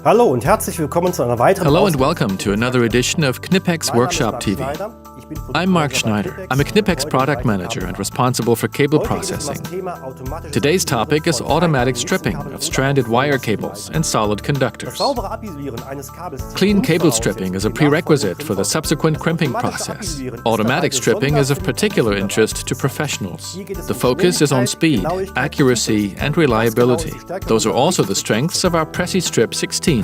Hallo und herzlich willkommen zu einer weiteren Hello and welcome to another edition of KNIPEX Workshop TV. I'm Mark Schneider. I'm a KNIPEX product manager and responsible for cable processing. Today's topic is automatic stripping of stranded wire cables and solid conductors. Clean cable stripping is a prerequisite for the subsequent crimping process. Automatic stripping is of particular interest to professionals. The focus is on speed, accuracy, and reliability. Those are also the strengths of our PreciStrip16.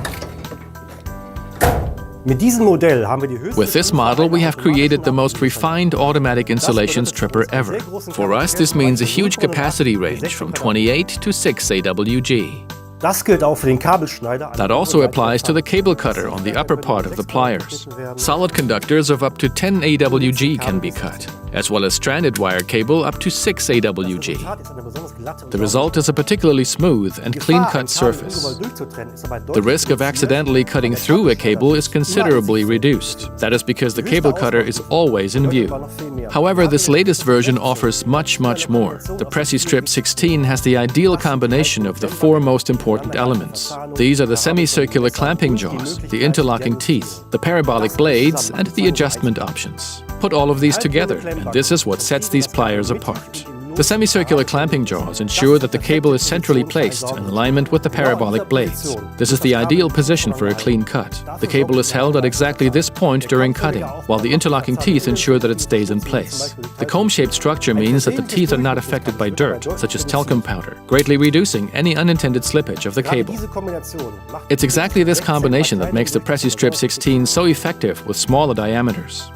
With this model, we have created the most refined automatic insulation stripper ever. For us, this means a huge capacity range from 28 to 6 AWG. That also applies to the cable cutter on the upper part of the pliers. Solid conductors of up to 10 AWG can be cut, as well as stranded wire cable up to 6 AWG. The result is a particularly smooth and clean-cut surface. The risk of accidentally cutting through a cable is considerably reduced. That is because the cable cutter is always in view. However, this latest version offers much more. The PreciStrip16 has the ideal combination of the four most important elements. These are the semicircular clamping jaws, the interlocking teeth, the parabolic blades, and the adjustment options. Put all of these together, and this is what sets these pliers apart. The semicircular clamping jaws ensure that the cable is centrally placed in alignment with the parabolic blades. This is the ideal position for a clean cut. The cable is held at exactly this point during cutting, while the interlocking teeth ensure that it stays in place. The comb-shaped structure means that the teeth are not affected by dirt, such as talcum powder, greatly reducing any unintended slippage of the cable. It's exactly this combination that makes the PreciStrip16 so effective with smaller diameters.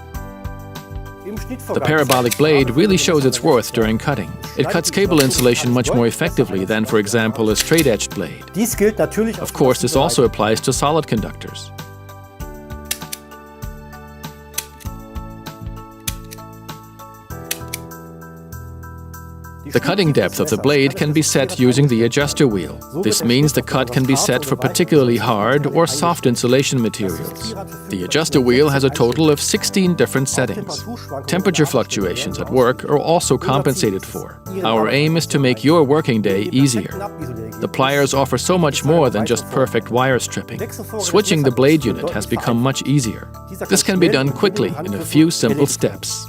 The parabolic blade really shows its worth during cutting. It cuts cable insulation much more effectively than, for example, a straight-edged blade. Of course, this also applies to solid conductors. The cutting depth of the blade can be set using the adjuster wheel. This means the cut can be set for particularly hard or soft insulation materials. The adjuster wheel has a total of 16 different settings. Temperature fluctuations at work are also compensated for. Our aim is to make your working day easier. The pliers offer so much more than just perfect wire stripping. Switching the blade unit has become much easier. This can be done quickly in a few simple steps.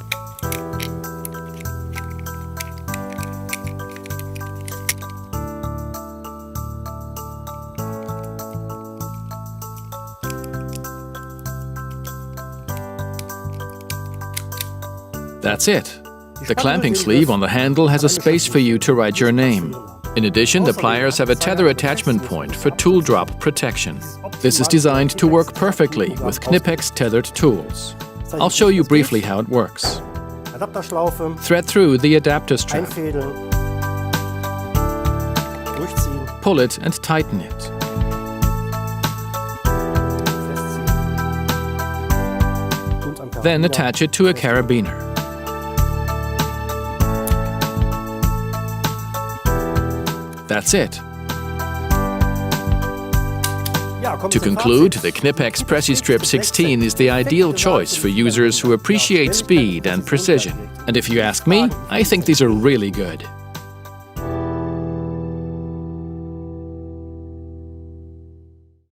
That's it. The clamping sleeve on the handle has a space for you to write your name. In addition, the pliers have a tether attachment point for tool drop protection. This is designed to work perfectly with KNIPEX tethered tools. I'll show you briefly how it works. Thread through the adapter strap. Pull it and tighten it. Then attach it to a carabiner. That's it. To conclude, the KNIPEX PreciStrip16 is the ideal choice for users who appreciate speed and precision. And if you ask me, I think these are really good.